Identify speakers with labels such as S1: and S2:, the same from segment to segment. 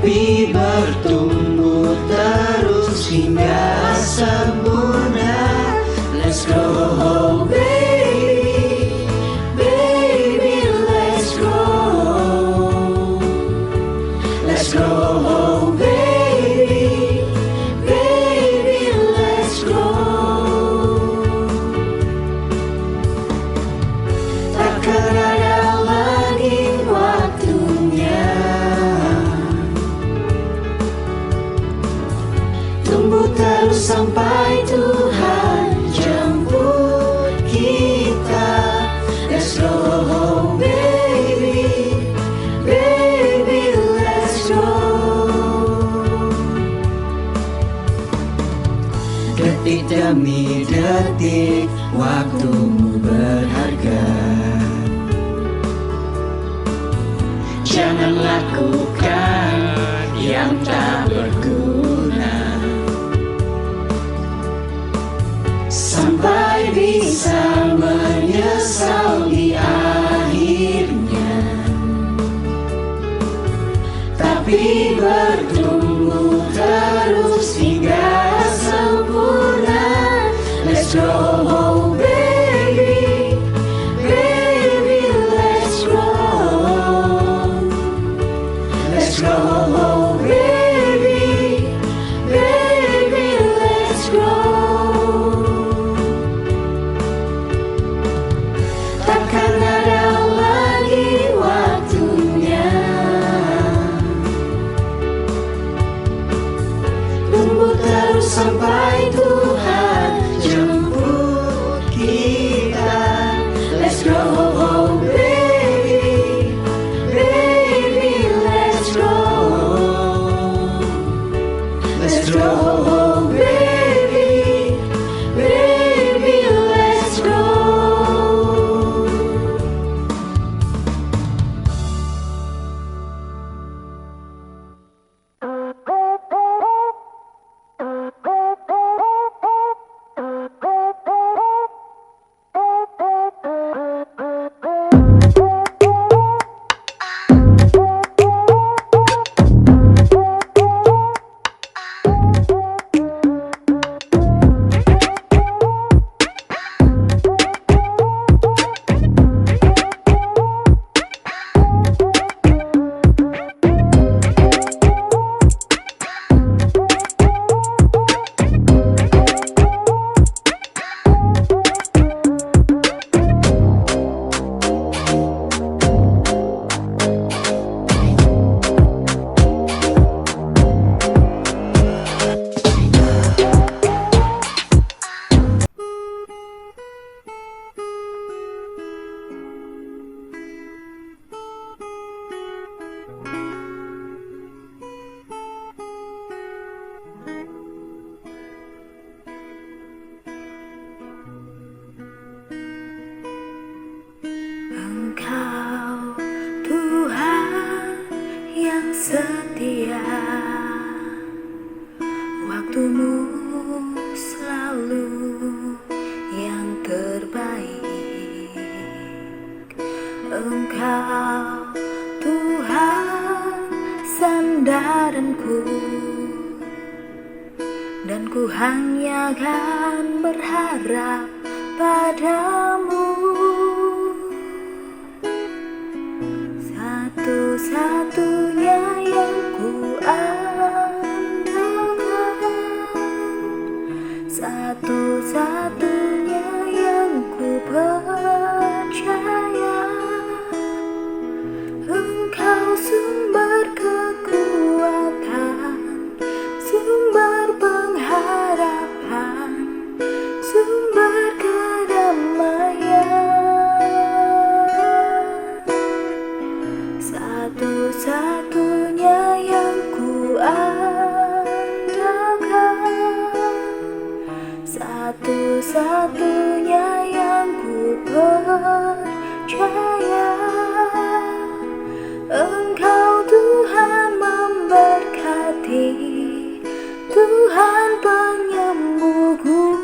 S1: tapi bertumbuh terus hingga sempurna. Let's grow, baby, baby, let's grow. Let's grow, baby, baby, let's grow. Takkan ada lagi waktunya tumbuh terus sampai Tuhan jemput kita. Let's grow, baby, baby, let's grow. Detik demi detik waktumu berharga. Jangan lakukan yang tak berguna sampai bisa menyesal di akhirnya. Tapi bertumbuh terus hingga sempurna. Let's grow, baby, baby, let's grow. Let's grow, baby, baby, let's grow. Takkan ada lagi waktunya tumbuh terus sampai Tuhan jemput kita. Let's grow, baby, baby, let's grow. Let's grow, baby, baby, let's grow.
S2: Engkau Tuhan yang setia, waktumu selalu yang terbaik. Engkau Tuhan sandaranku, dan ku hanya akan berharap padamu. Satu-satunya yang ku andalkan, satu-satunya yang ku percaya. Engkau sumber kekuatan, sumber pengharapan, sumber kedamaian. Satu-satunya yang ku andalkan, satu-satunya yang ku percaya. Engkau Tuhan memberkati, Tuhan penyembuhku,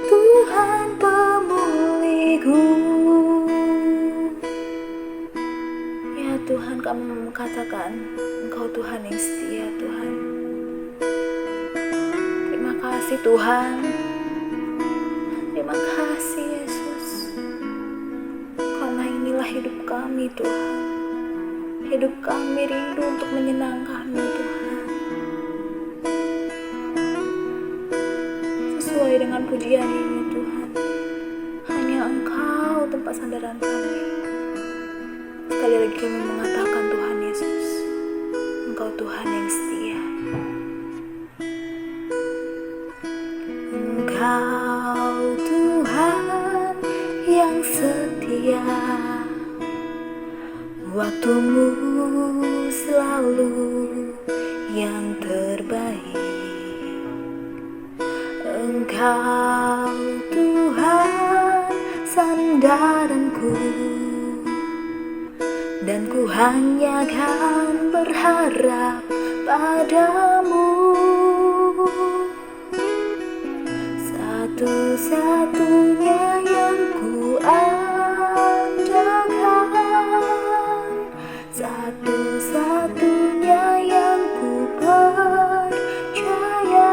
S2: Tuhan pemulihku. Ya Tuhan, kami mengatakan Engkau Tuhan yang setia, Tuhan. Terima kasih Tuhan. Terima kasih Yesus. Karena inilah hidup kami Tuhan. Hidup kami rindu untuk menyenangkan-Mu Tuhan. Sesuai dengan pujian ini Tuhan, hanya Engkau tempat sandaran kami. Sekali lagi kami mengatakan Tuhan Yesus, Engkau Tuhan yang setia. Engkau Tuhan yang setia, waktu-Mu selalu yang terbaik. Engkau Tuhan sandaranku, dan ku hanya kan berharap padamu. Satu-satunya yang ku andalkan, satu-satunya yang ku percaya.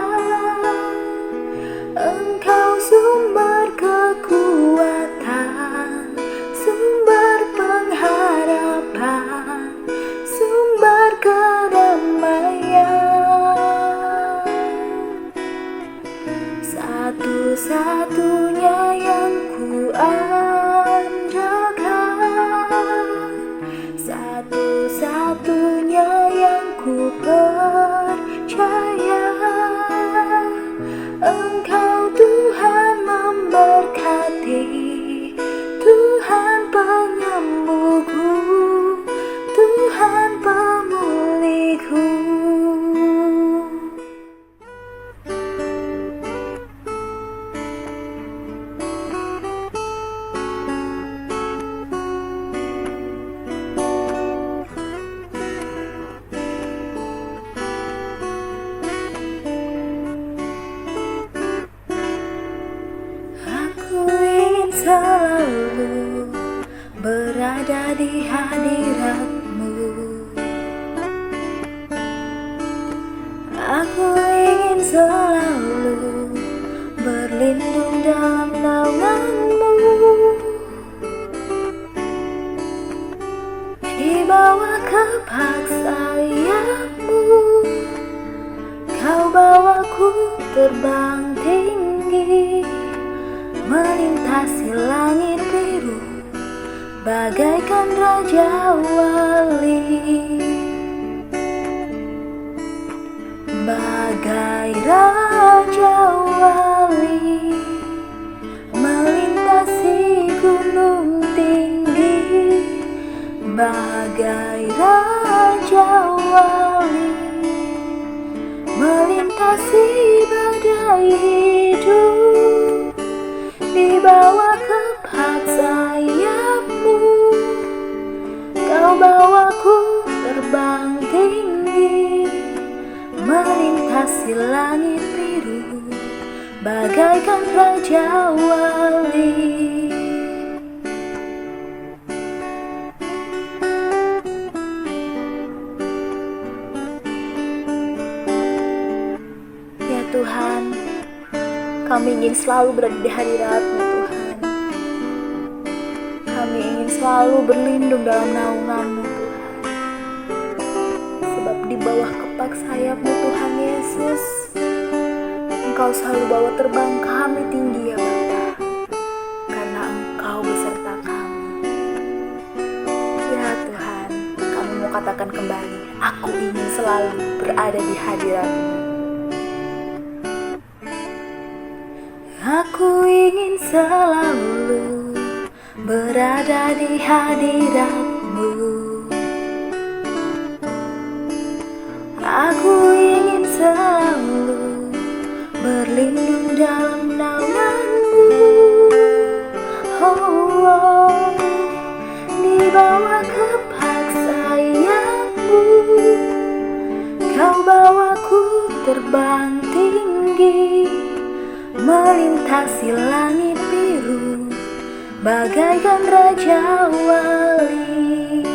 S2: Engkau sumber kekuatan, sumber pengharapan, sumber kedamaian. Satu-satunya yang ku andalkan, satu-satunya yang ku percaya. Engkau Tuhan memberkati, Tuhan penyembuhku, Tuhan pemulihku. Selalu berada di hadirat-Mu. Aku ingin selalu berlindung dalam naungan-Mu, di bawah kepak sayap-Mu. Kau bawaku terbang tinggi, melintasi langit biru, bagaikan Raja Wali. Bagai Raja Wali, melintasi gunung tinggi. Bagai Raja Wali, melintasi badai hidup. Di bawah kepak sayap-Mu, Kau bawaku terbang tinggi, melintasi langit biru, bagaikan Raja Wali. Ya Tuhan, kami ingin selalu berada di hadirat-Mu Tuhan. Kami ingin selalu berlindung dalam naungan-Mu Tuhan. Sebab di bawah kepak sayap-Mu Tuhan Yesus, Engkau selalu bawa terbang kami tinggi ya Bapa, karena Engkau beserta kami. Ya Tuhan, kami mau katakan kembali, aku ingin selalu berada di hadirat-Mu. Aku ingin selalu berada di hadirat-Mu. Aku ingin selalu berlindung dalam naungan-Mu. Oh, oh, di bawah kepak sayap-Mu, Kau bawaku terbang tinggi, melintasi langit biru, bagaikan Raja Wali.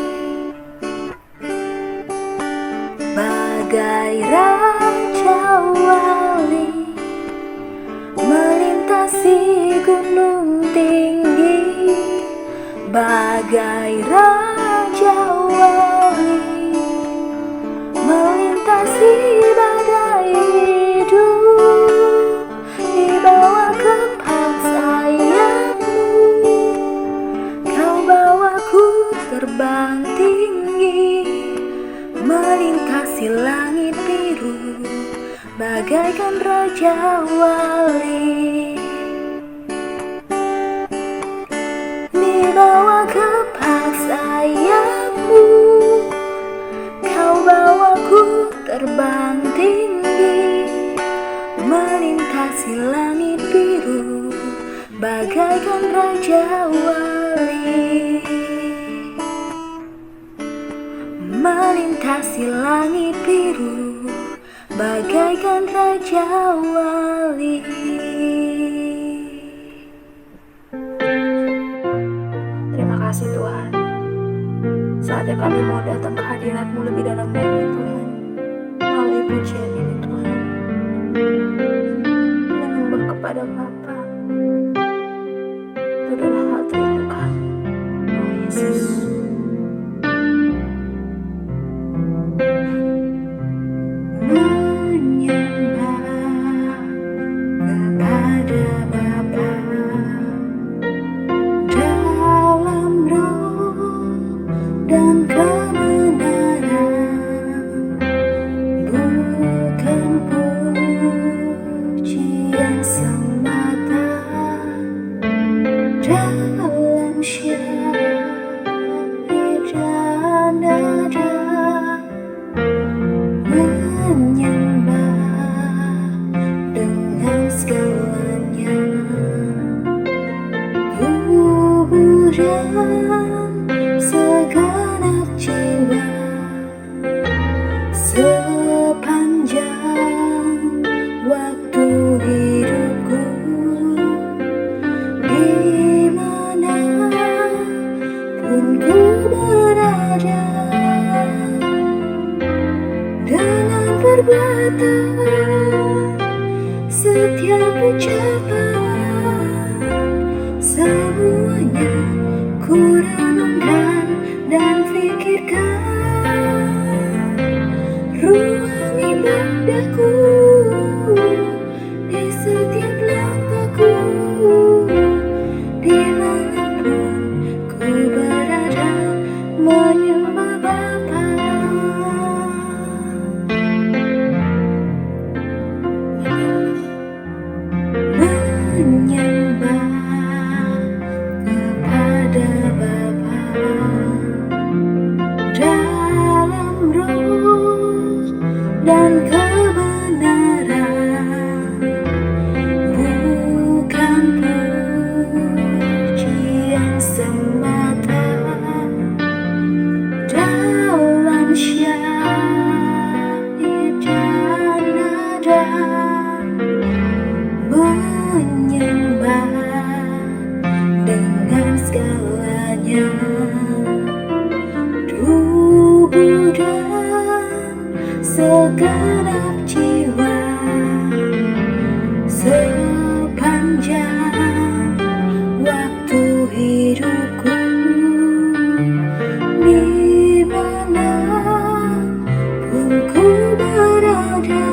S2: bagai raja wali melintasi gunung tinggi, bagai raja wali melintasi badai hidup, di bawah kepak sayapmu kau bawaku terbang tinggi, melintasi langit biru bagaikan raja wali. Di bawah kepak sayapmu kau bawaku terbang tinggi, melintasi langit biru bagaikan raja wali. Melintasi langit biru bagaikan raja wali. Terima kasih Tuhan, saatnya kami mau datang ke hadirat-Mu lebih dalam lagi Tuhan, melalui pujian ini Tuhan, menyembah kepada Bapa. Itu adalah hal terindah kami, oh Yesus. Segenap jiwa sepanjang waktu hidupku, dimanapun ku berada, dengan perbuatan setiap ucapan, semuanya ku renungkan dan pikirkan. Ruang ibadahku di setiap langkahku, dimanapun ku berada, menyembah Bapa. Menyembah kepada Bapa dalam roh dan kebenaran, bukan pujian semata, dalam syair dan nada, menyembah dengan segalanya, tubuh dan segenap jiwa sepanjang waktu hidupku, dimanapun ku berada,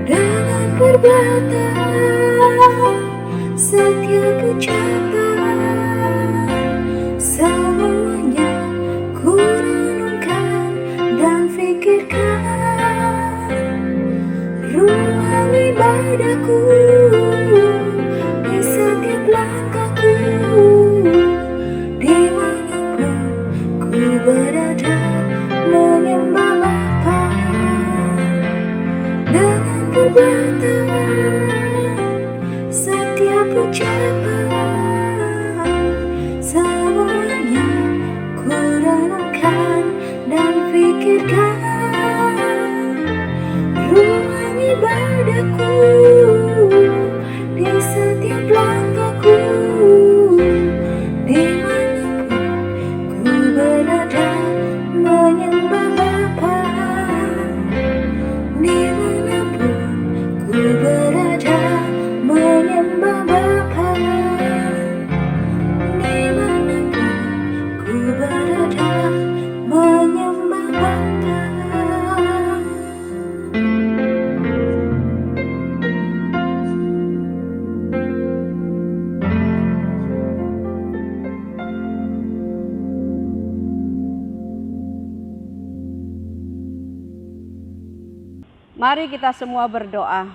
S2: dengan perbuatan setiap ucapan, semuanya ku renungkan dan pikirkan. Ruang ibadahku di setiap langkahku, dimanapun ku berada, menyembah Bapa dengan perbuatan setiap ucapan, semuanya ku renungkan dan pikirkan. Ruang ibadahku di setiap langkahku, dimanapun ku berada, menyembah Bapa.
S3: Mari kita semua berdoa.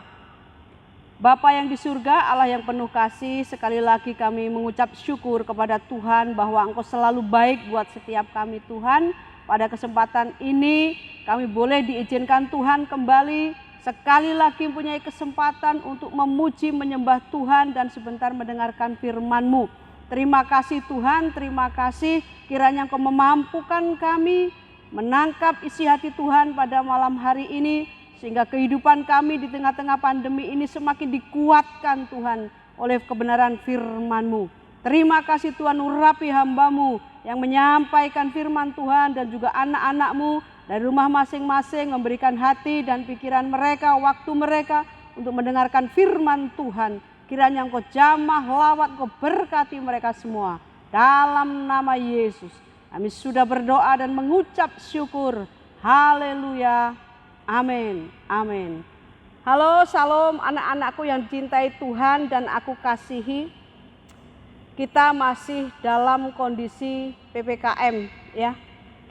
S3: Bapa yang di surga, Allah yang penuh kasih, sekali lagi kami mengucap syukur kepada Tuhan bahwa Engkau selalu baik buat setiap kami Tuhan. Pada kesempatan ini kami boleh diizinkan Tuhan kembali sekali lagi mempunyai kesempatan untuk memuji menyembah Tuhan dan sebentar mendengarkan firman-Mu. Terima kasih Tuhan, terima kasih kiranya Engkau memampukan kami menangkap isi hati Tuhan pada malam hari ini, sehingga kehidupan kami di tengah-tengah pandemi ini semakin dikuatkan Tuhan oleh kebenaran firman-Mu. Terima kasih Tuhan, urapi hamba-Mu yang menyampaikan firman Tuhan dan juga anak-anak-Mu dari rumah masing-masing, memberikan hati dan pikiran mereka, waktu mereka untuk mendengarkan firman Tuhan. Kiranya Engkau jamah, lawat, Engkau berkati mereka semua. Dalam nama Yesus kami sudah berdoa dan mengucap syukur. Haleluya. Amin, amin. Halo, salam anak-anakku yang dicintai Tuhan dan aku kasihi. Kita masih dalam kondisi PPKM ya.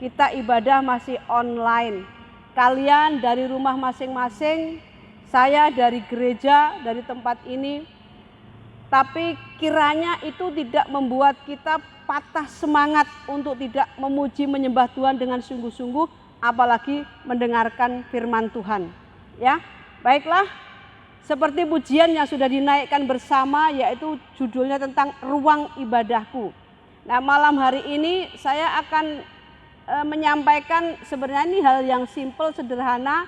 S3: Kita ibadah masih online. Kalian dari rumah masing-masing, saya dari gereja, dari tempat ini. Tapi kiranya itu tidak membuat kita patah semangat untuk tidak memuji menyembah Tuhan dengan sungguh-sungguh, apalagi mendengarkan firman Tuhan. Ya, baiklah, seperti pujian yang sudah dinaikkan bersama, yaitu judulnya tentang ruang ibadahku. Nah, malam hari ini saya akan menyampaikan sebenarnya ini hal yang simpel, sederhana,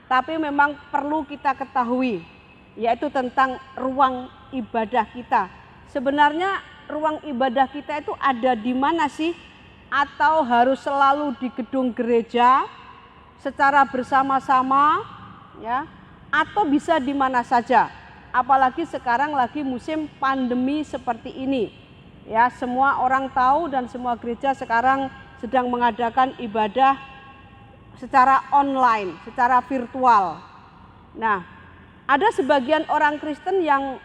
S3: tapi memang perlu kita ketahui, yaitu tentang ruang ibadah kita. Sebenarnya ruang ibadah kita itu ada di mana sih? Atau harus selalu di gedung gereja secara bersama-sama ya, atau bisa di mana saja. Apalagi sekarang lagi musim pandemi seperti ini. Ya, semua orang tahu dan semua gereja sekarang sedang mengadakan ibadah secara online, secara virtual. Nah, ada sebagian orang Kristen yang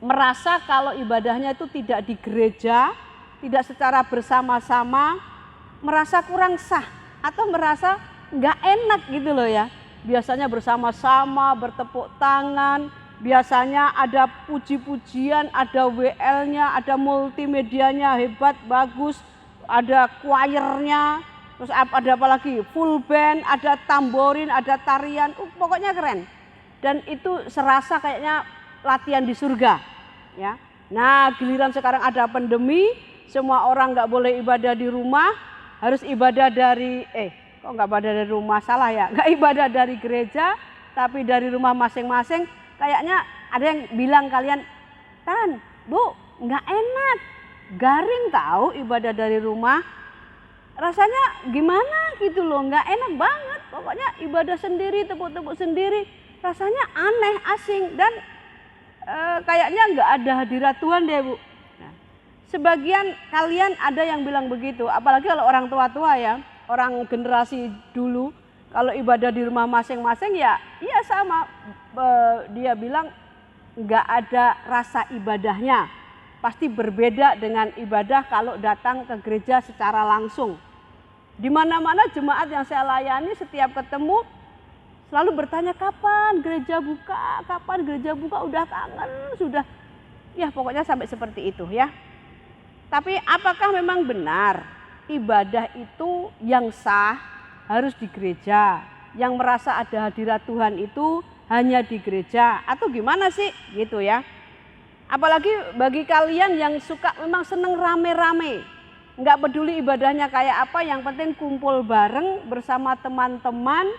S3: merasa kalau ibadahnya itu tidak di gereja, tidak secara bersama-sama, merasa kurang sah atau merasa nggak enak gitu loh ya. Biasanya bersama-sama bertepuk tangan, biasanya ada puji-pujian, ada WL-nya, ada multimedianya hebat, bagus, ada choir-nya, terus ada apa lagi, full band, ada tamborin, ada tarian, pokoknya keren. Dan itu serasa kayaknya latihan di surga ya. Nah, giliran sekarang ada pandemi, semua orang nggak boleh ibadah di rumah, harus ibadah dari kok nggak ibadah dari rumah, salah ya, nggak ibadah dari gereja, tapi dari rumah masing-masing. Kayaknya ada yang bilang kalian, Tan, Bu, nggak enak, garing tahu ibadah dari rumah, rasanya gimana gitu loh, nggak enak banget, pokoknya ibadah sendiri, tepuk-tepuk sendiri, rasanya aneh, asing, dan kayaknya nggak ada hadirat Tuhan deh Bu. Sebagian kalian ada yang bilang begitu, apalagi kalau orang tua-tua ya, orang generasi dulu, kalau ibadah di rumah masing-masing ya sama, dia bilang nggak ada rasa ibadahnya, pasti berbeda dengan ibadah kalau datang ke gereja secara langsung. Di mana-mana jemaat yang saya layani setiap ketemu selalu bertanya kapan gereja buka, udah kangen, sudah, ya pokoknya sampai seperti itu ya. Tapi apakah memang benar ibadah itu yang sah harus di gereja, yang merasa ada hadirat Tuhan itu hanya di gereja, atau gimana sih gitu ya? Apalagi bagi kalian yang suka memang seneng rame-rame, nggak peduli ibadahnya kayak apa, yang penting kumpul bareng bersama teman-teman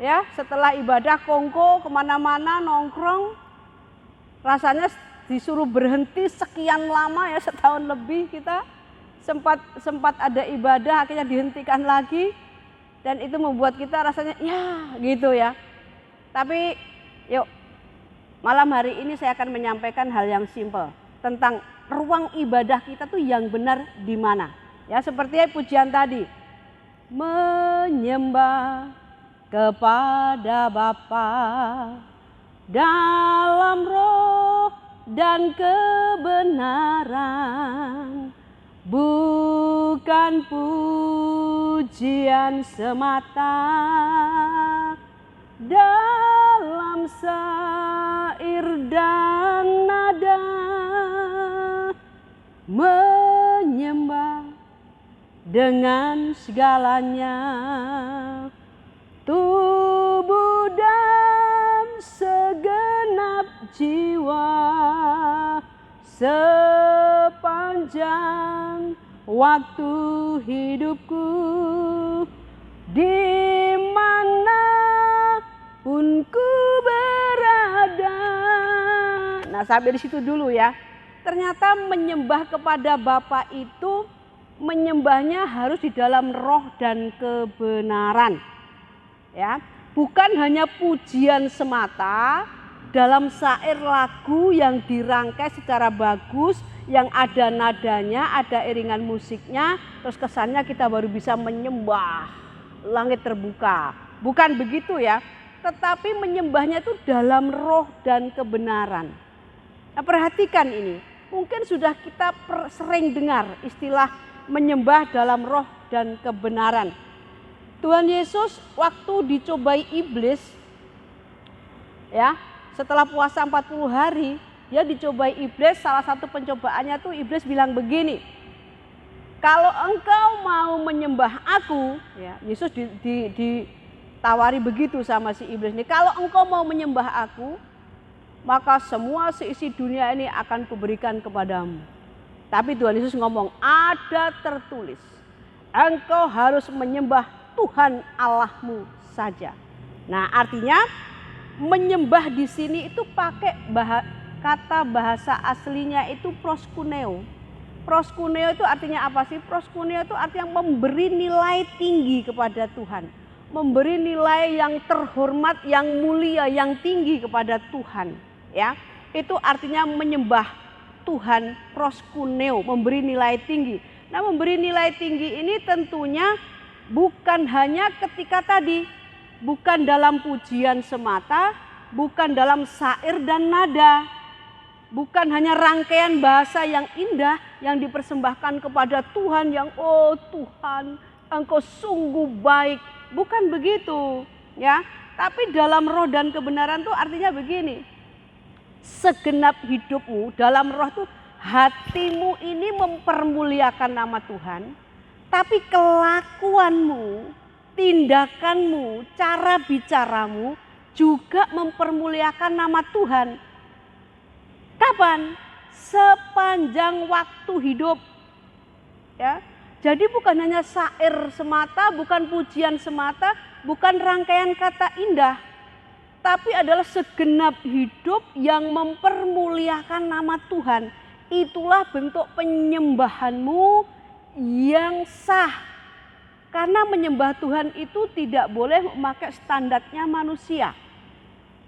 S3: ya, setelah ibadah kongko kemana-mana nongkrong, rasanya disuruh berhenti sekian lama ya, setahun lebih kita sempat ada ibadah akhirnya dihentikan lagi, dan itu membuat kita rasanya ya gitu ya. Tapi yuk, malam hari ini saya akan menyampaikan hal yang simpel tentang ruang ibadah kita tuh yang benar di mana. Ya, seperti pujian tadi, menyembah kepada Bapa dalam roh dan kebenaran, bukan pujian semata, dalam syair dan nada, menyembah dengan segalanya, tubuh dan segenap jiwa, sepanjang waktu hidupku, dimanapun ku berada. Nah, sampai di situ dulu ya. Ternyata menyembah kepada Bapa itu menyembahnya harus di dalam roh dan kebenaran. Ya, bukan hanya pujian semata dalam syair lagu yang dirangkai secara bagus, yang ada nadanya, ada iringan musiknya, terus kesannya kita baru bisa menyembah langit terbuka. Bukan begitu ya, tetapi menyembahnya itu dalam roh dan kebenaran. Nah, perhatikan ini. Mungkin sudah kita sering dengar istilah menyembah dalam roh dan kebenaran. Tuhan Yesus waktu dicobai iblis, ya, setelah puasa 40 hari, dia dicobai iblis. Salah satu pencobaannya tuh iblis bilang begini, kalau engkau mau menyembah aku, ya, Yesus ditawari begitu sama si iblis ini, kalau engkau mau menyembah aku, maka semua seisi dunia ini akan kuberikan kepadamu. Tapi Tuhan Yesus ngomong, ada tertulis, engkau harus menyembah Tuhan Allahmu saja. Nah, artinya menyembah di sini itu pakai kata bahasa aslinya itu proskuneo. Proskuneo itu artinya apa sih? Proskuneo itu artinya memberi nilai tinggi kepada Tuhan. Memberi nilai yang terhormat, yang mulia, yang tinggi kepada Tuhan. Ya, itu artinya menyembah Tuhan, proskuneo, memberi nilai tinggi. Nah, memberi nilai tinggi ini tentunya bukan hanya ketika tadi, bukan dalam pujian semata, bukan dalam syair dan nada, bukan hanya rangkaian bahasa yang indah yang dipersembahkan kepada Tuhan yang oh Tuhan, engkau sungguh baik, bukan begitu, ya. Tapi dalam roh dan kebenaran itu artinya begini. Segenap hidupmu dalam roh tuh hatimu ini mempermuliakan nama Tuhan, tapi kelakuanmu, tindakanmu, cara bicaramu juga mempermuliakan nama Tuhan. Kapan? Sepanjang waktu hidup. Ya. Jadi bukan hanya syair semata, bukan pujian semata, bukan rangkaian kata indah, tapi adalah segenap hidup yang mempermuliakan nama Tuhan. Itulah bentuk penyembahanmu yang sah. Karena menyembah Tuhan itu tidak boleh memakai standarnya manusia.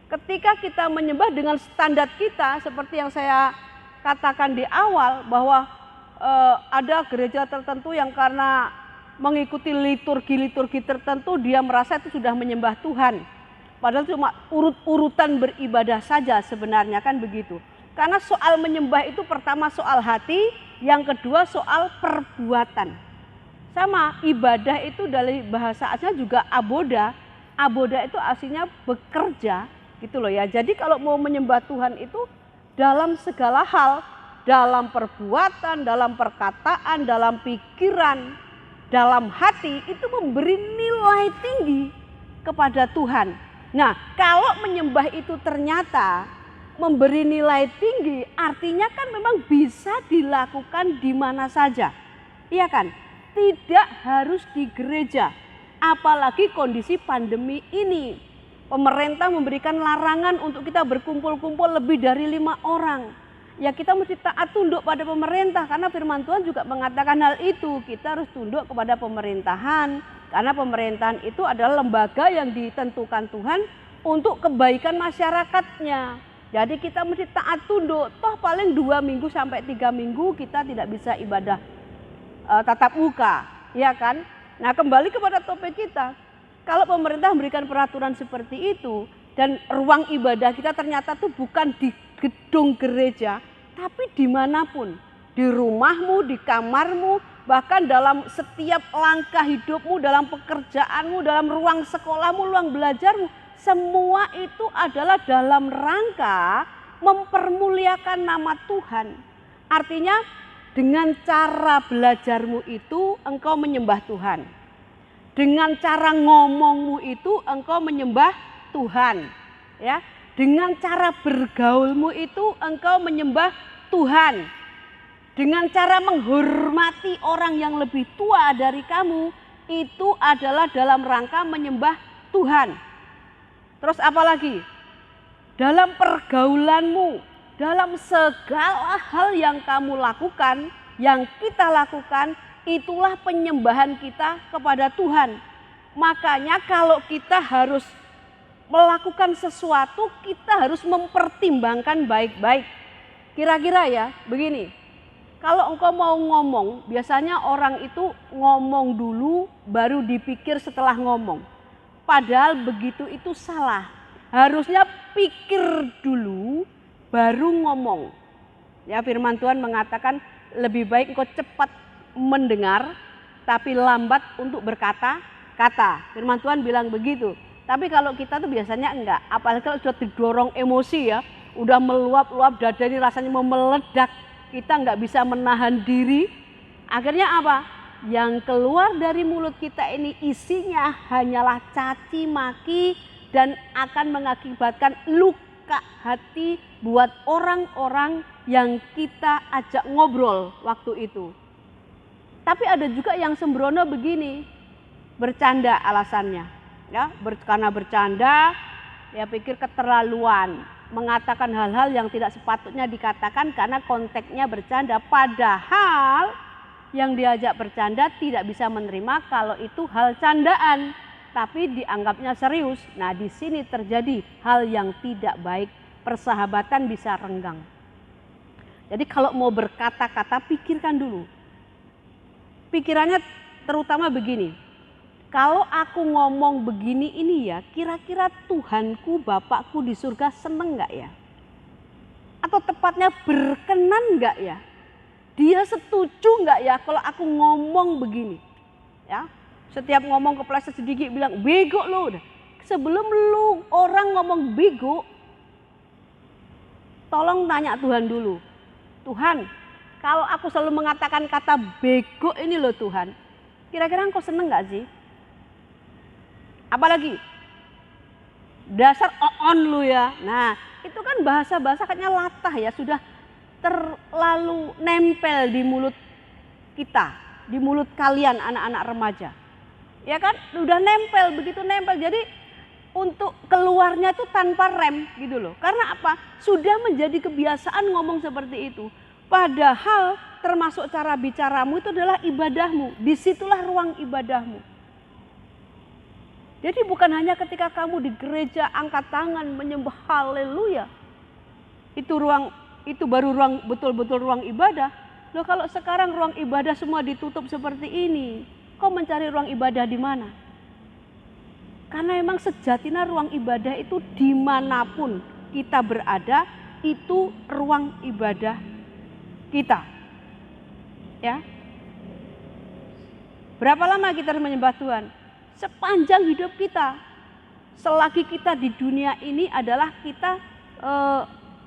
S3: Ketika kita menyembah dengan standar kita, seperti yang saya katakan di awal, bahwa ada gereja tertentu yang karena mengikuti liturgi-liturgi tertentu, dia merasa itu sudah menyembah Tuhan. Padahal cuma urut-urutan beribadah saja sebenarnya, kan begitu. Karena soal menyembah itu pertama soal hati, yang kedua soal perbuatan. Sama, ibadah itu dari bahasa aslinya juga aboda. Aboda itu aslinya bekerja gitu loh ya. Jadi kalau mau menyembah Tuhan itu dalam segala hal, dalam perbuatan, dalam perkataan, dalam pikiran, dalam hati, itu memberi nilai tinggi kepada Tuhan. Nah, kalau menyembah itu ternyata memberi nilai tinggi, artinya kan memang bisa dilakukan di mana saja. Iya kan? Tidak harus di gereja. Apalagi kondisi pandemi ini. Pemerintah memberikan larangan untuk kita berkumpul-kumpul lebih dari 5 orang. Ya, kita mesti taat tunduk pada pemerintah, karena firman Tuhan juga mengatakan hal itu. Kita harus tunduk kepada pemerintahan, karena pemerintahan itu adalah lembaga yang ditentukan Tuhan untuk kebaikan masyarakatnya. Jadi kita mesti taat tunduk. Toh paling 2 minggu sampai 3 minggu kita tidak bisa ibadah tatap muka, ya kan? Nah, kembali kepada topik kita. Kalau pemerintah memberikan peraturan seperti itu dan ruang ibadah kita ternyata tuh bukan di gedung gereja, tapi dimanapun, di rumahmu, di kamarmu, bahkan dalam setiap langkah hidupmu, dalam pekerjaanmu, dalam ruang sekolahmu, ruang belajarmu, Semua itu adalah dalam rangka mempermuliakan nama Tuhan. Artinya dengan cara belajarmu itu engkau menyembah Tuhan. Dengan cara ngomongmu itu engkau menyembah Tuhan. Ya, dengan cara bergaulmu itu engkau menyembah Tuhan. Dengan cara menghormati orang yang lebih tua dari kamu, itu adalah dalam rangka menyembah Tuhan. Terus apa lagi? Dalam pergaulanmu, dalam segala hal yang kamu lakukan, yang kita lakukan, itulah penyembahan kita kepada Tuhan. Makanya kalau kita harus melakukan sesuatu, kita harus mempertimbangkan baik-baik. Kira-kira ya begini, kalau engkau mau ngomong, biasanya orang itu ngomong dulu baru dipikir setelah ngomong. Padahal begitu itu salah. Harusnya pikir dulu baru ngomong. Ya, firman Tuhan mengatakan lebih baik engkau cepat mendengar tapi lambat untuk berkata-kata. Firman Tuhan bilang begitu. Tapi kalau kita tuh biasanya enggak. Apalagi kalau sudah didorong emosi ya, udah meluap-luap dada ini rasanya mau meledak. Kita enggak bisa menahan diri. Akhirnya apa? Yang keluar dari mulut kita ini isinya hanyalah caci maki dan akan mengakibatkan luka hati buat orang-orang yang kita ajak ngobrol waktu itu. Tapi ada juga yang sembrono begini, bercanda alasannya. Ya, karena bercanda, ya pikir keterlaluan, mengatakan hal-hal yang tidak sepatutnya dikatakan karena konteksnya bercanda. Padahal yang diajak bercanda tidak bisa menerima kalau itu hal candaan, tapi dianggapnya serius. Nah, di sini terjadi hal yang tidak baik, persahabatan bisa renggang. Jadi kalau mau berkata-kata pikirkan dulu. Pikirannya terutama begini, kalau aku ngomong begini ini ya, kira-kira Tuhanku, Bapakku di surga seneng gak ya? Atau tepatnya berkenan gak ya? Dia setuju gak ya kalau aku ngomong begini? Ya, setiap ngomong kepleset sedikit bilang bego lo. Sebelum lu orang ngomong bego, tolong tanya Tuhan dulu. Tuhan, kalau aku selalu mengatakan kata bego ini loh Tuhan, kira-kira engkau seneng gak sih? Apalagi dasar on lu ya. Nah, itu kan bahasa-bahasa kayaknya latah ya, sudah terlalu nempel di mulut kita, di mulut kalian anak-anak remaja. Ya kan, udah nempel, begitu nempel. Jadi untuk keluarnya itu tanpa rem gitu loh. Karena apa? Sudah menjadi kebiasaan ngomong seperti itu. Padahal termasuk cara bicaramu itu adalah ibadahmu. Disitulah ruang ibadahmu. Jadi bukan hanya ketika kamu di gereja angkat tangan menyembah haleluya. Itu baru ruang, betul-betul ruang ibadah. Loh, kalau sekarang ruang ibadah semua ditutup seperti ini, kau mencari ruang ibadah di mana? Karena memang sejatinya ruang ibadah itu dimanapun kita berada, itu ruang ibadah kita. Ya. Berapa lama kita harus menyembah Tuhan? Sepanjang hidup kita. Selagi kita di dunia ini adalah kita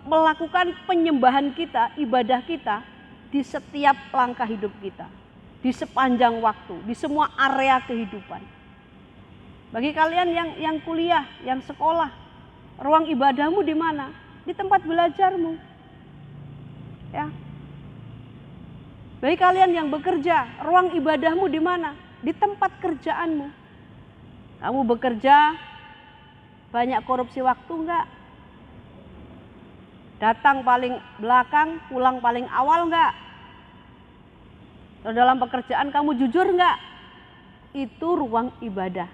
S3: melakukan penyembahan kita, ibadah kita di setiap langkah hidup kita, di sepanjang waktu, di semua area kehidupan. Bagi kalian yang kuliah, yang sekolah, ruang ibadahmu di mana? Di tempat belajarmu. Ya. Bagi kalian yang bekerja, ruang ibadahmu di mana? Di tempat kerjaanmu. Kamu bekerja, banyak korupsi waktu enggak? Datang paling belakang, pulang paling awal enggak? Kalau dalam pekerjaan kamu jujur enggak? Itu ruang ibadah.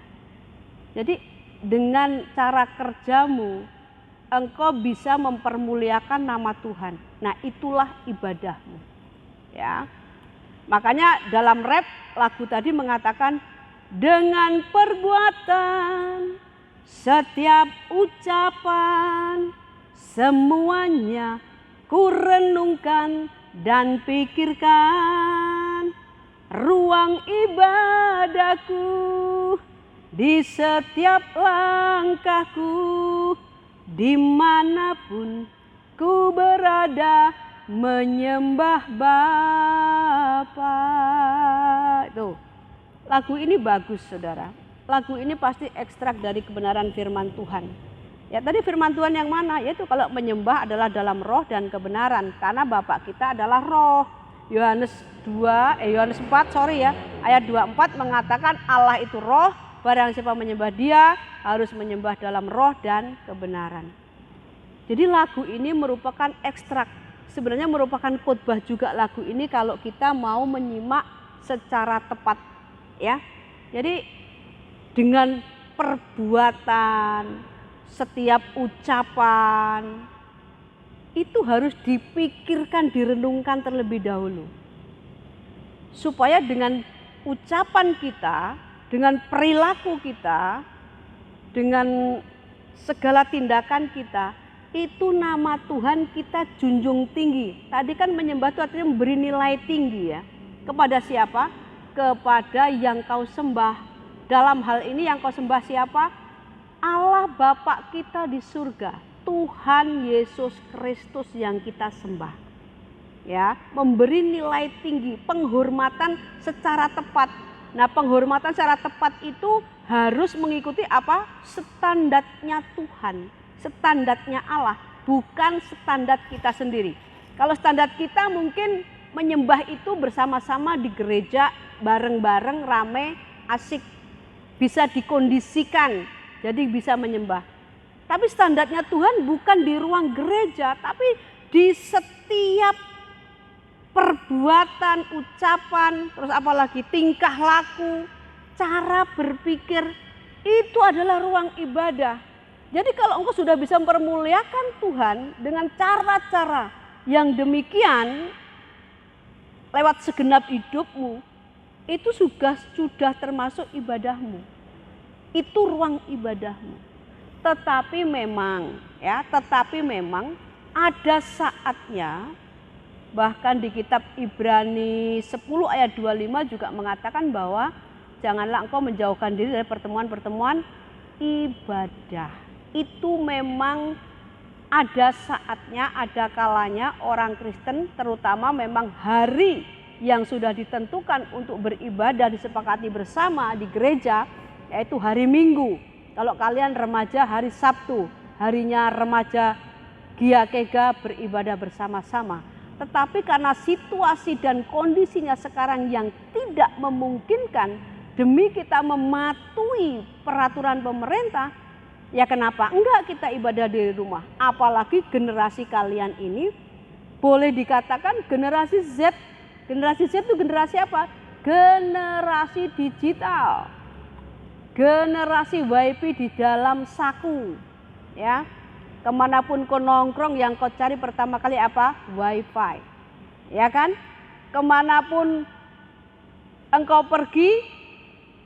S3: Jadi dengan cara kerjamu, engkau bisa mempermuliakan nama Tuhan. Nah, itulah ibadahmu. Ya. Makanya dalam rap lagu tadi mengatakan dengan perbuatan, setiap ucapan, semuanya ku renungkan dan pikirkan, ruang ibadahku di setiap langkahku, dimanapun ku berada, menyembah Bapa. Tuh, lagu ini bagus saudara. Lagu ini pasti ekstrak dari kebenaran firman Tuhan. Ya tadi firman Tuhan yang mana? Yaitu kalau menyembah adalah dalam roh dan kebenaran. Karena Bapak kita adalah roh. Yohanes 4 ayat 24 mengatakan Allah itu roh. Barang siapa menyembah dia harus menyembah dalam roh dan kebenaran. Jadi lagu ini merupakan ekstrak. Sebenarnya merupakan khotbah juga lagu ini kalau kita mau menyimak secara tepat. Ya, jadi dengan perbuatan, setiap ucapan itu harus dipikirkan, direnungkan terlebih dahulu. Supaya dengan ucapan kita, dengan perilaku kita, dengan segala tindakan kita, itu nama Tuhan kita junjung tinggi. Tadi kan menyembah itu artinya memberi nilai tinggi ya. Kepada siapa? Kepada yang kau sembah. Dalam hal ini yang kau sembah siapa? Allah Bapa kita di surga, Tuhan Yesus Kristus yang kita sembah. Ya, memberi nilai tinggi, penghormatan secara tepat. Nah, penghormatan secara tepat itu harus mengikuti apa? Standarnya Tuhan, standarnya Allah, bukan standar kita sendiri. Kalau standar kita mungkin menyembah itu bersama-sama di gereja, bareng-bareng, rame, asik. Bisa dikondisikan, jadi bisa menyembah. Tapi standarnya Tuhan bukan di ruang gereja, tapi di setiap perbuatan, ucapan, terus apalagi tingkah laku, cara berpikir, itu adalah ruang ibadah. Jadi kalau engkau sudah bisa mempermuliakan Tuhan dengan cara-cara yang demikian, lewat segenap hidupmu, itu sudah termasuk ibadahmu. Itu ruang ibadahmu. Tetapi memang ada saatnya, bahkan di kitab Ibrani 10 ayat 25 juga mengatakan bahwa janganlah engkau menjauhkan diri dari pertemuan-pertemuan ibadah. Itu memang ada saatnya, ada kalanya orang Kristen terutama memang hari yang sudah ditentukan untuk beribadah disepakati bersama di gereja, yaitu hari Minggu. Kalau kalian remaja hari Sabtu, harinya remaja Gia Kega beribadah bersama-sama. Tetapi karena situasi dan kondisinya sekarang yang tidak memungkinkan, demi kita mematuhi peraturan pemerintah, ya kenapa enggak kita ibadah di rumah? Apalagi generasi kalian ini boleh dikatakan generasi Z. Generasi Z itu generasi apa? Generasi digital. Generasi WiFi di dalam saku. Ya. Kemanapun kau nongkrong yang kau cari pertama kali apa? WiFi. Ya kan? Kemanapun engkau pergi,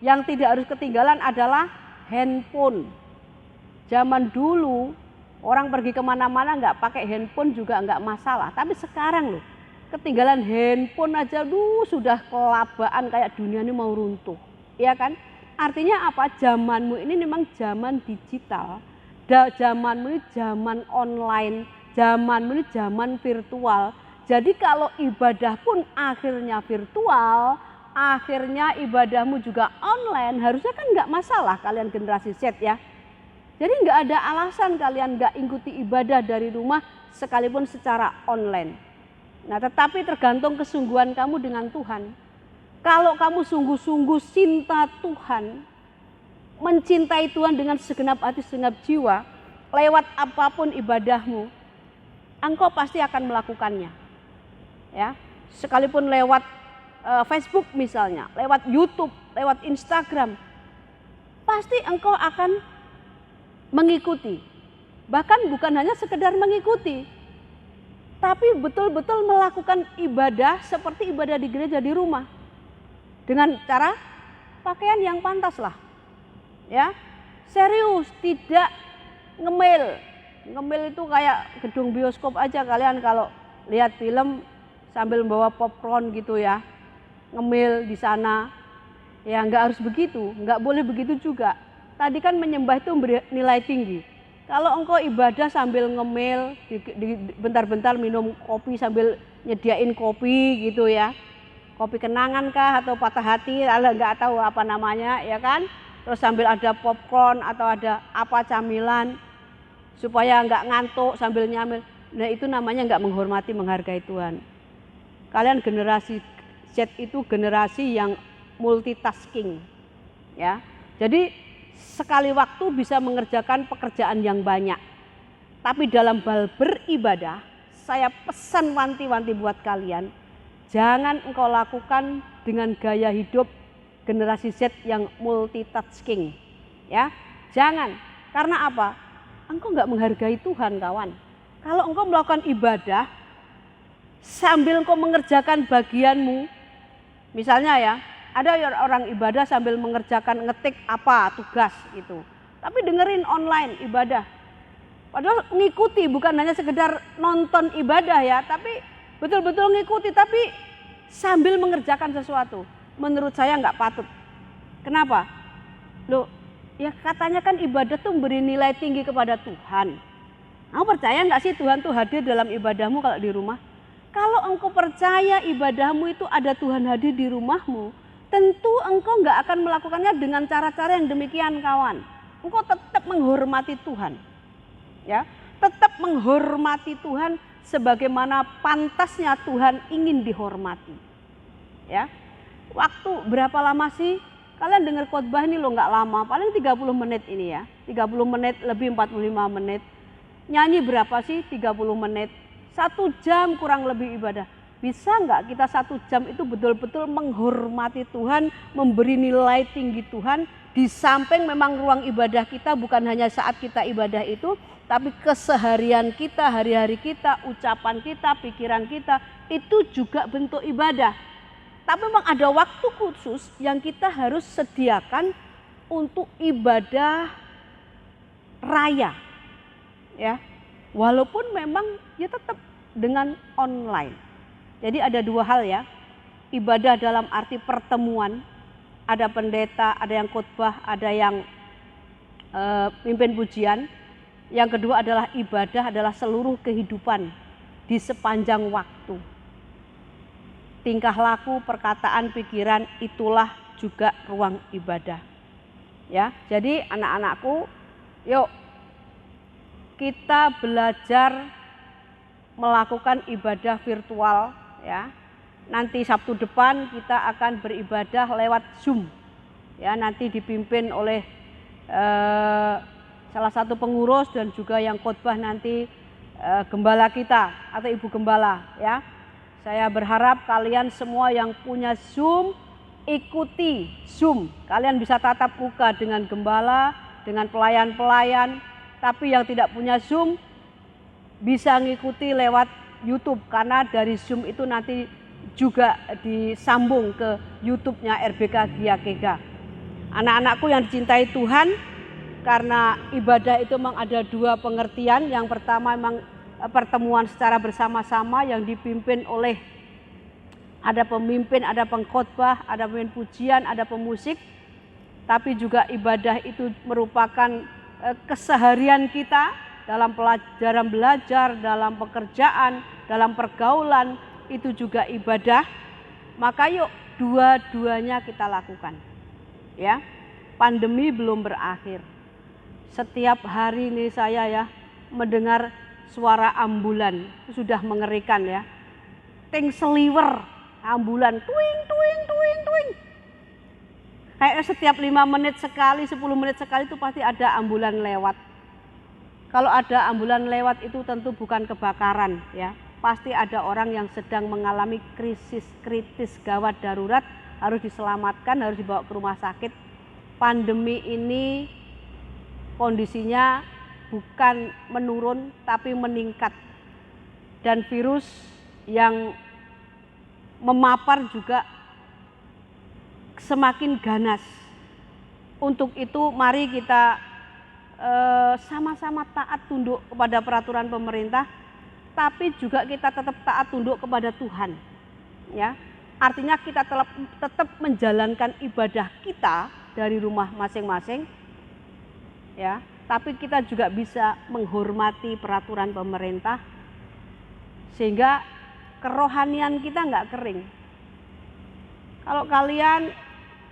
S3: yang tidak harus ketinggalan adalah handphone. Zaman dulu orang pergi kemana-mana nggak pakai handphone juga nggak masalah. Tapi sekarang loh, ketinggalan handphone aja sudah kelabaan kayak dunia ini mau runtuh. Ya kan? Artinya apa? Zamanmu ini memang zaman digital. Zamanmu ini zaman online. Zamanmu ini zaman virtual. Jadi kalau ibadah pun akhirnya virtual, akhirnya ibadahmu juga online, harusnya kan nggak masalah kalian generasi Z ya. Jadi nggak ada alasan kalian nggak ikuti ibadah dari rumah sekalipun secara online. Nah, tetapi tergantung kesungguhan kamu dengan Tuhan. Kalau kamu sungguh-sungguh cinta Tuhan, mencintai Tuhan dengan segenap hati, segenap jiwa, lewat apapun ibadahmu, engkau pasti akan melakukannya. Ya, sekalipun lewat Facebook misalnya, lewat YouTube, lewat Instagram, pasti engkau akan mengikuti. Bahkan bukan hanya sekedar mengikuti, tapi betul-betul melakukan ibadah seperti ibadah di gereja di rumah. Dengan cara pakaian yang pantas lah. Ya, serius, tidak ngemil. Ngemil itu kayak gedung bioskop aja kalian kalau lihat film sambil membawa popcorn gitu ya. Ngemil di sana. Ya nggak harus begitu, nggak boleh begitu juga. tadi kan menyembah itu memberi nilai tinggi. Kalau engkau ibadah sambil ngemil, bentar-bentar minum kopi sambil nyediain kopi gitu ya. Kopi kenangan kah atau patah hati, nggak tahu apa namanya ya kan. Terus sambil ada popcorn atau ada apa camilan supaya nggak ngantuk sambil nyamil. Nah itu namanya nggak menghormati, menghargai Tuhan. Kalian generasi Z itu generasi yang multitasking ya. Jadi sekali waktu bisa mengerjakan pekerjaan yang banyak. Tapi dalam hal beribadah, saya pesan wanti-wanti buat kalian, jangan engkau lakukan dengan gaya hidup generasi Z yang multitasking. Ya, jangan. Karena apa? Engkau nggak menghargai Tuhan, kawan. Kalau engkau melakukan ibadah sambil engkau mengerjakan bagianmu, misalnya ya, ada orang ibadah sambil mengerjakan ngetik apa tugas gitu. Tapi dengerin online ibadah. Padahal ngikuti, bukan hanya sekedar nonton ibadah ya, tapi betul-betul ngikuti tapi sambil mengerjakan sesuatu. Menurut saya nggak patut. Kenapa? Loh, ya katanya kan ibadah tuh memberi nilai tinggi kepada Tuhan. Kamu percaya nggak sih Tuhan tuh hadir dalam ibadahmu kalau di rumah? Kalau engkau percaya ibadahmu itu ada Tuhan hadir di rumahmu, tentu engkau nggak akan melakukannya dengan cara-cara yang demikian, kawan. Engkau tetap menghormati Tuhan, ya, tetap menghormati Tuhan sebagaimana pantasnya Tuhan ingin dihormati, ya. Waktu berapa lama sih kalian dengar khotbah ini? Lo nggak lama, paling 30 menit ini ya, 30 menit lebih 45 menit. Nyanyi berapa sih? 30 menit. 1 jam kurang lebih ibadah. Bisa nggak kita 1 jam itu betul-betul menghormati Tuhan, memberi nilai tinggi Tuhan, di samping memang ruang ibadah kita bukan hanya saat kita ibadah itu, tapi keseharian kita, hari-hari kita, ucapan kita, pikiran kita, itu juga bentuk ibadah. Tapi memang ada waktu khusus yang kita harus sediakan untuk ibadah raya. Ya, walaupun memang ya tetap dengan online. Jadi ada 2 hal ya, ibadah dalam arti pertemuan, ada pendeta, ada yang khotbah, ada yang pimpin pujian. Yang kedua adalah ibadah adalah seluruh kehidupan di sepanjang waktu. Tingkah laku, perkataan, pikiran, itulah juga ruang ibadah. Ya, jadi anak-anakku, yuk kita belajar melakukan ibadah virtual. Ya, nanti Sabtu depan kita akan beribadah lewat Zoom. Ya, nanti dipimpin oleh salah satu pengurus dan juga yang khotbah nanti gembala kita atau ibu gembala. Ya, saya berharap kalian semua yang punya Zoom ikuti Zoom. Kalian bisa tatap muka dengan gembala, dengan pelayan-pelayan. Tapi yang tidak punya Zoom bisa ngikuti lewat YouTube, karena dari Zoom itu nanti juga disambung ke YouTube-nya RBK Giakega. Anak-anakku yang dicintai Tuhan, karena ibadah itu memang ada 2 pengertian. Yang pertama memang pertemuan secara bersama-sama yang dipimpin oleh ada pemimpin, ada pengkhotbah, ada pemimpin pujian, ada pemusik. Tapi juga ibadah itu merupakan keseharian kita. Dalam pelajaran belajar, dalam pekerjaan, dalam pergaulan, itu juga ibadah. Maka yuk dua-duanya kita lakukan. Ya, pandemi belum berakhir. Setiap hari ini saya ya mendengar suara ambulan, itu sudah mengerikan ya. Ting seliwer ambulan, tuing tuing tuing tuing. Kayaknya setiap 5 menit sekali, 10 menit sekali itu pasti ada ambulan lewat. Kalau ada ambulan lewat itu tentu bukan kebakaran ya. Pasti ada orang yang sedang mengalami krisis kritis gawat darurat, harus diselamatkan, harus dibawa ke rumah sakit. Pandemi ini kondisinya bukan menurun tapi meningkat. Dan virus yang memapar juga semakin ganas. Untuk itu mari kita sama-sama taat tunduk kepada peraturan pemerintah, tapi juga kita tetap taat tunduk kepada Tuhan. Ya, artinya kita tetap menjalankan ibadah kita dari rumah masing-masing, ya, tapi kita juga bisa menghormati peraturan pemerintah sehingga kerohanian kita nggak kering. Kalau kalian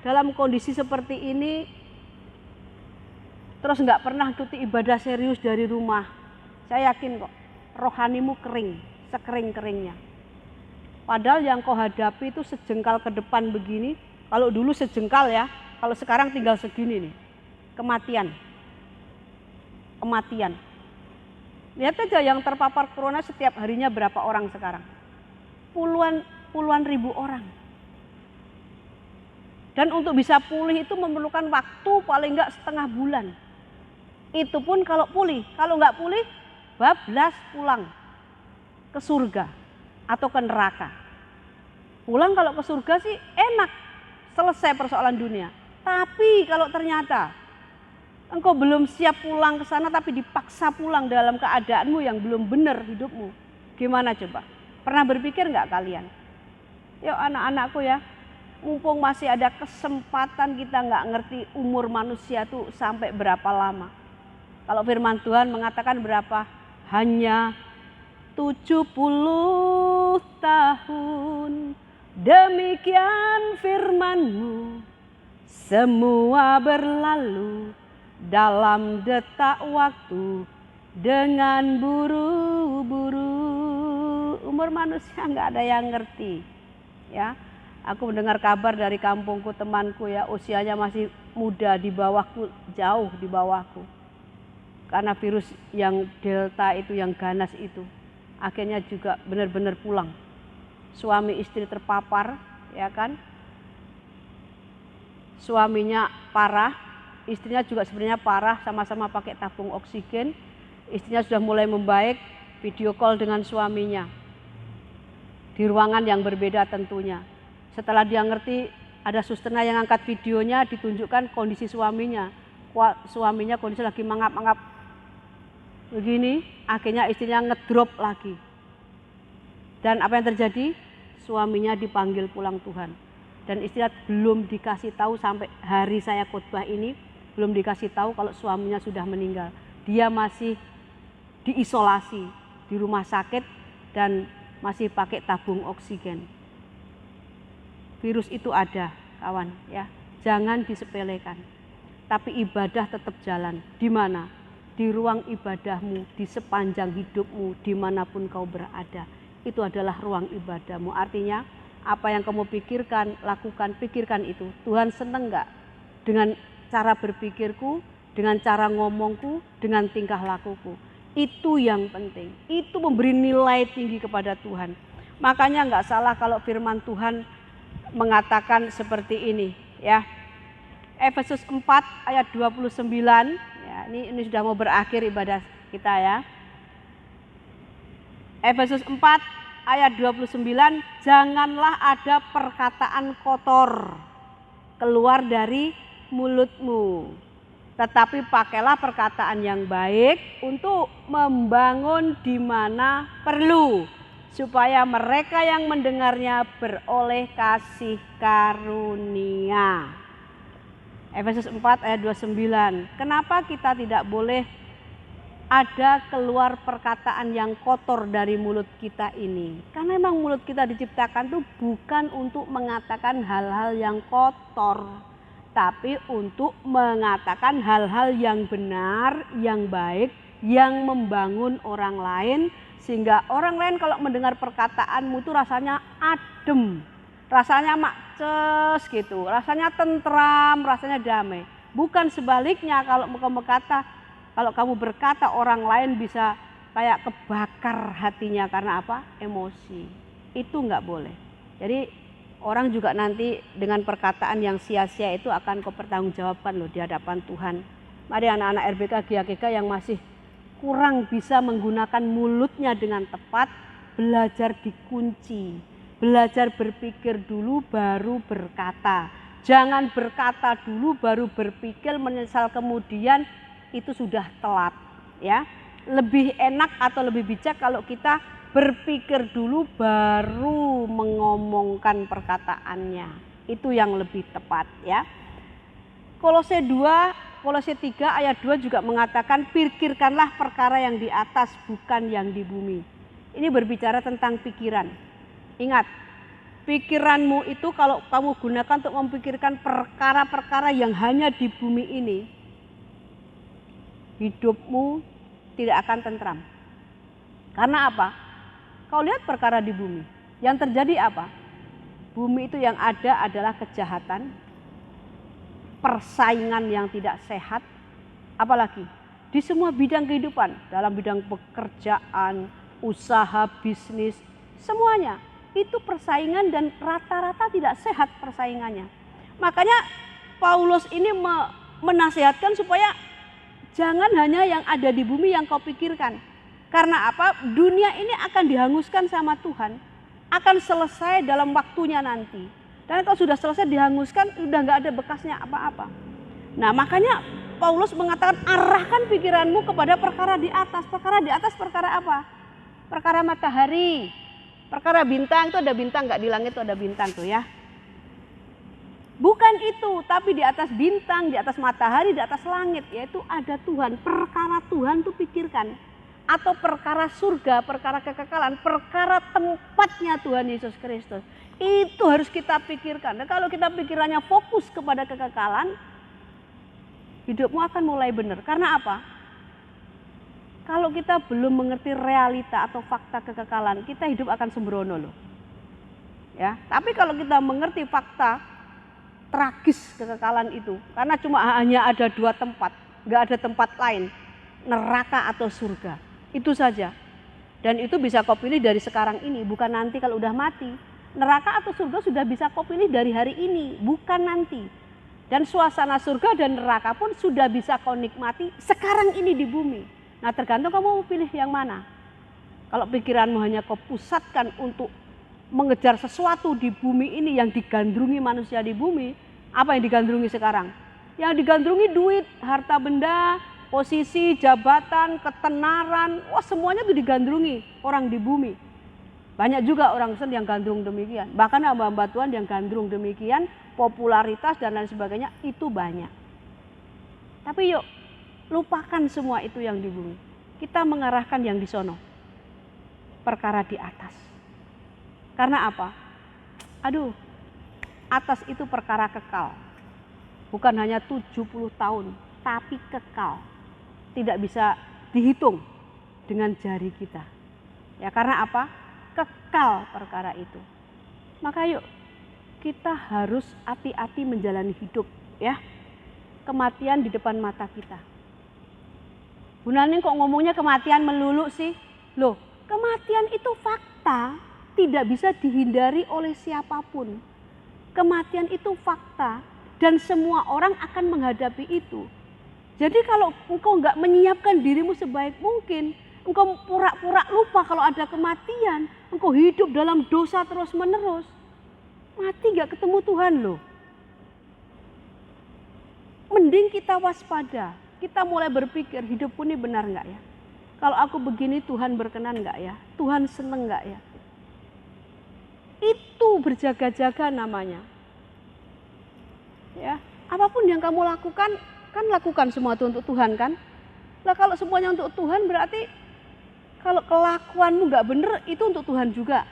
S3: dalam kondisi seperti ini terus nggak pernah ikuti ibadah serius dari rumah, saya yakin kok rohanimu kering, sekering-keringnya. Padahal yang kau hadapi itu sejengkal ke depan begini, kalau dulu sejengkal ya, kalau sekarang tinggal segini nih, kematian. Lihat aja yang terpapar corona setiap harinya berapa orang sekarang, puluhan ribu orang. Dan untuk bisa pulih itu memerlukan waktu paling enggak setengah bulan. Itu pun kalau pulih, kalau enggak pulih, bablas pulang ke surga atau ke neraka. Pulang kalau ke surga sih enak, selesai persoalan dunia. Tapi kalau ternyata engkau belum siap pulang ke sana tapi dipaksa pulang dalam keadaanmu yang belum benar hidupmu, gimana coba? Pernah berpikir enggak kalian? Yuk anak-anakku ya, mumpung masih ada kesempatan, kita nggak ngerti umur manusia tuh sampai berapa lama. Kalau firman Tuhan mengatakan berapa? Hanya 70 tahun. Demikian firman-Mu, semua berlalu dalam detak waktu dengan buru-buru. Umur manusia nggak ada yang ngerti, ya. Aku mendengar kabar dari kampungku, temanku ya, usianya masih muda, di bawahku, jauh di bawahku. Karena virus yang delta itu, yang ganas itu, akhirnya juga benar-benar pulang. Suami istri terpapar, ya kan? Suaminya parah, istrinya juga sebenarnya parah, sama-sama pakai tabung oksigen. Istrinya sudah mulai membaik, video call dengan suaminya. Di ruangan yang berbeda tentunya. Setelah dia ngerti, ada susternya yang angkat videonya, ditunjukkan kondisi suaminya. Suaminya kondisi lagi mangap-mangap begini, akhirnya istrinya ngedrop lagi. Dan apa yang terjadi? Suaminya dipanggil pulang Tuhan. Dan istrinya belum dikasih tahu sampai hari saya khotbah ini, belum dikasih tahu kalau suaminya sudah meninggal. Dia masih diisolasi di rumah sakit dan masih pakai tabung oksigen. Virus itu ada, kawan, ya. Jangan disepelekan. Tapi ibadah tetap jalan. Di mana? Di ruang ibadahmu, di sepanjang hidupmu, dimanapun kau berada. Itu adalah ruang ibadahmu. Artinya, apa yang kamu pikirkan, lakukan, pikirkan itu. Tuhan senang enggak dengan cara berpikirku, dengan cara ngomongku, dengan tingkah lakuku? Itu yang penting. Itu memberi nilai tinggi kepada Tuhan. Makanya enggak salah kalau firman Tuhan mengatakan seperti ini, ya. Efesus 4 ayat 29, ya, ini sudah mau berakhir ibadah kita ya. Efesus 4 ayat 29, janganlah ada perkataan kotor keluar dari mulutmu, tetapi pakailah perkataan yang baik untuk membangun di mana perlu, supaya mereka yang mendengarnya beroleh kasih karunia. Efesus 4 ayat 29. Kenapa kita tidak boleh ada keluar perkataan yang kotor dari mulut kita ini? Karena memang mulut kita diciptakan tuh bukan untuk mengatakan hal-hal yang kotor, tapi untuk mengatakan hal-hal yang benar, yang baik, yang membangun orang lain. Sehingga orang lain kalau mendengar perkataanmu itu rasanya adem, rasanya makces gitu, rasanya tentram, rasanya damai. Bukan sebaliknya, kalau kamu berkata orang lain bisa kayak kebakar hatinya karena apa? Emosi. Itu nggak boleh. Jadi orang juga nanti dengan perkataan yang sia-sia itu akan kau pertanggungjawabkan loh di hadapan Tuhan. Mari anak-anak RBK GKK yang masih kurang bisa menggunakan mulutnya dengan tepat, belajar dikunci, belajar berpikir dulu baru berkata. Jangan berkata dulu baru berpikir, menyesal kemudian, itu sudah telat, ya. Lebih enak atau lebih bijak kalau kita berpikir dulu baru mengomongkan perkataannya. Itu yang lebih tepat, ya. Kolose 2 Kolose 3 ayat 2 juga mengatakan pikirkanlah perkara yang di atas bukan yang di bumi. Ini berbicara tentang pikiran. Ingat, pikiranmu itu kalau kamu gunakan untuk memikirkan perkara-perkara yang hanya di bumi ini, hidupmu tidak akan tentram. Karena apa? Kau lihat perkara di bumi. Yang terjadi apa? Bumi itu yang ada adalah kejahatan, persaingan yang tidak sehat, apalagi di semua bidang kehidupan, dalam bidang pekerjaan, usaha, bisnis, semuanya itu persaingan dan rata-rata tidak sehat persaingannya. Makanya Paulus ini menasihatkan supaya jangan hanya yang ada di bumi yang kau pikirkan. Karena apa? Dunia ini akan dihanguskan sama Tuhan, akan selesai dalam waktunya nanti. Dan kalau sudah selesai dihanguskan, udah nggak ada bekasnya apa-apa. Nah, makanya Paulus mengatakan arahkan pikiranmu kepada perkara di atas. Perkara di atas perkara apa? Perkara matahari, perkara bintang. Itu ada bintang nggak di langit? Itu ada bintang tuh ya. Bukan itu, tapi di atas bintang, di atas matahari, di atas langit, yaitu ada Tuhan. Perkara Tuhan tuh pikirkan. Atau perkara surga, perkara kekekalan, perkara tempatnya Tuhan Yesus Kristus. Itu harus kita pikirkan. Dan kalau kita pikirannya fokus kepada kekekalan, hidupmu akan mulai benar. Karena apa? Kalau kita belum mengerti realita atau fakta kekekalan, kita hidup akan sembrono loh. Ya, tapi kalau kita mengerti fakta tragis kekekalan itu, karena cuma hanya ada dua tempat, nggak ada tempat lain, neraka atau surga. Itu saja. Dan itu bisa kau pilih dari sekarang ini, bukan nanti kalau udah mati. Neraka atau surga sudah bisa kau pilih dari hari ini, bukan nanti. Dan suasana surga dan neraka pun sudah bisa kau nikmati sekarang ini di bumi. Nah, tergantung kamu mau pilih yang mana. Kalau pikiranmu hanya kau pusatkan untuk mengejar sesuatu di bumi ini yang digandrungi manusia di bumi, apa yang digandrungi sekarang? Yang digandrungi duit, harta benda, posisi, jabatan, ketenaran, wah semuanya itu digandrungi orang di bumi. Banyak juga orang Kristen yang gandrung demikian. Bahkan hamba-hamba Tuhan yang gandrung demikian, popularitas dan lain sebagainya itu banyak. Tapi yuk, lupakan semua itu yang di bumi. Kita mengarahkan yang di sono. Perkara di atas. Karena apa? Aduh, atas itu perkara kekal. Bukan hanya 70 tahun, tapi kekal. Tidak bisa dihitung dengan jari kita. Ya, karena apa? Kekal perkara itu. Maka yuk kita harus hati-hati menjalani hidup ya. Kematian di depan mata kita. Bu Naning kok ngomongnya kematian melulu sih? Loh, kematian itu fakta, tidak bisa dihindari oleh siapapun. Kematian itu fakta dan semua orang akan menghadapi itu. Jadi kalau engkau nggak menyiapkan dirimu sebaik mungkin, engkau pura-pura lupa kalau ada kematian, engkau hidup dalam dosa terus-menerus, mati gak ketemu Tuhan loh. Mending kita waspada, kita mulai berpikir hidupku ini benar gak ya? Kalau aku begini Tuhan berkenan gak ya? Tuhan seneng gak ya? Itu berjaga-jaga namanya. Ya, apapun yang kamu lakukan, kan lakukan semua itu untuk Tuhan kan? Lah kalau semuanya untuk Tuhan berarti kalau kelakuanmu nggak bener itu untuk Tuhan juga.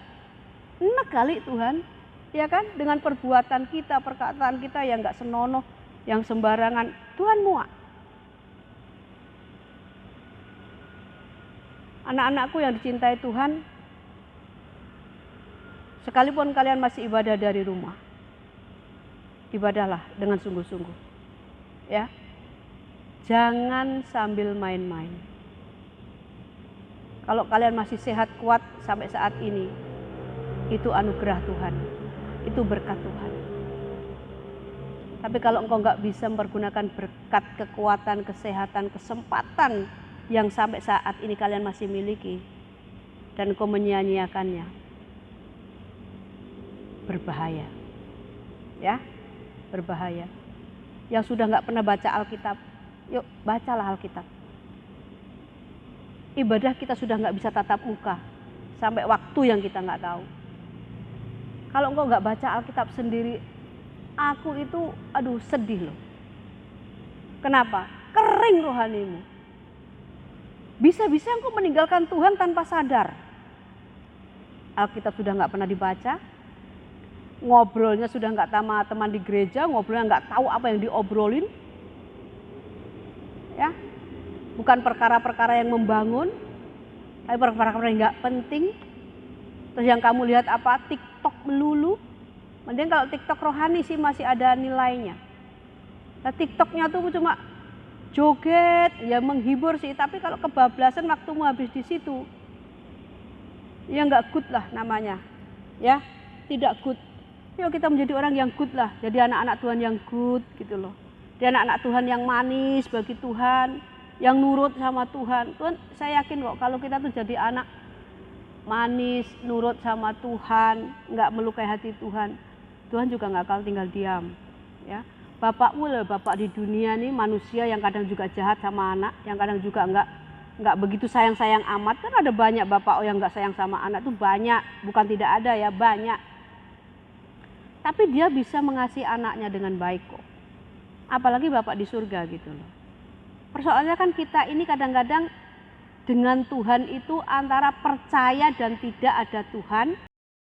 S3: Enak kali Tuhan, ya kan? Dengan perbuatan kita, perkataan kita yang nggak senonoh, yang sembarangan, Tuhan muak. Anak-anakku yang dicintai Tuhan, sekalipun kalian masih ibadah dari rumah, ibadahlah dengan sungguh-sungguh, ya. Jangan sambil main-main. Kalau kalian masih sehat kuat sampai saat ini, itu anugerah Tuhan, itu berkat Tuhan. Tapi kalau engkau nggak bisa mempergunakan berkat, kekuatan, kesehatan, kesempatan yang sampai saat ini kalian masih miliki, dan engkau menyia-nyiakannya, berbahaya. Ya, berbahaya. Yang sudah nggak pernah baca Alkitab, yuk bacalah Alkitab. Ibadah kita sudah nggak bisa tatap muka sampai waktu yang kita nggak tahu. Kalau engkau nggak baca Alkitab sendiri, aku itu aduh sedih loh. Kenapa? Kering rohanimu. Bisa-bisa engkau meninggalkan Tuhan tanpa sadar. Alkitab sudah nggak pernah dibaca, ngobrolnya sudah nggak sama teman di gereja, ngobrolnya nggak tahu apa yang diobrolin, ya, bukan perkara-perkara yang membangun, tapi perkara-perkara yang nggak penting. Terus yang kamu lihat apa? TikTok melulu. Mending kalau TikTok rohani sih masih ada nilainya. Nah, TikToknya tuh cuma joget, ya menghibur sih, tapi kalau kebablasan waktumu habis di situ, ya nggak good lah namanya, ya, tidak good. Yuk kita menjadi orang yang good lah, jadi anak-anak Tuhan yang good gitu loh. Jadi anak-anak Tuhan yang manis bagi Tuhan, yang nurut sama Tuhan. Tuhan, saya yakin kok kalau kita tuh jadi anak manis, nurut sama Tuhan, nggak melukai hati Tuhan, Tuhan juga nggak akan tinggal diam, ya. Bapakmu loh, bapak di dunia nih manusia yang kadang juga jahat sama anak, yang kadang juga nggak begitu sayang-sayang amat. Kan ada banyak bapak yang nggak sayang sama anak tuh banyak, bukan tidak ada ya, banyak. Tapi dia bisa mengasihi anaknya dengan baik kok. Apalagi bapak di surga gitu loh. Persoalannya kan kita ini kadang-kadang dengan Tuhan itu antara percaya dan tidak ada Tuhan.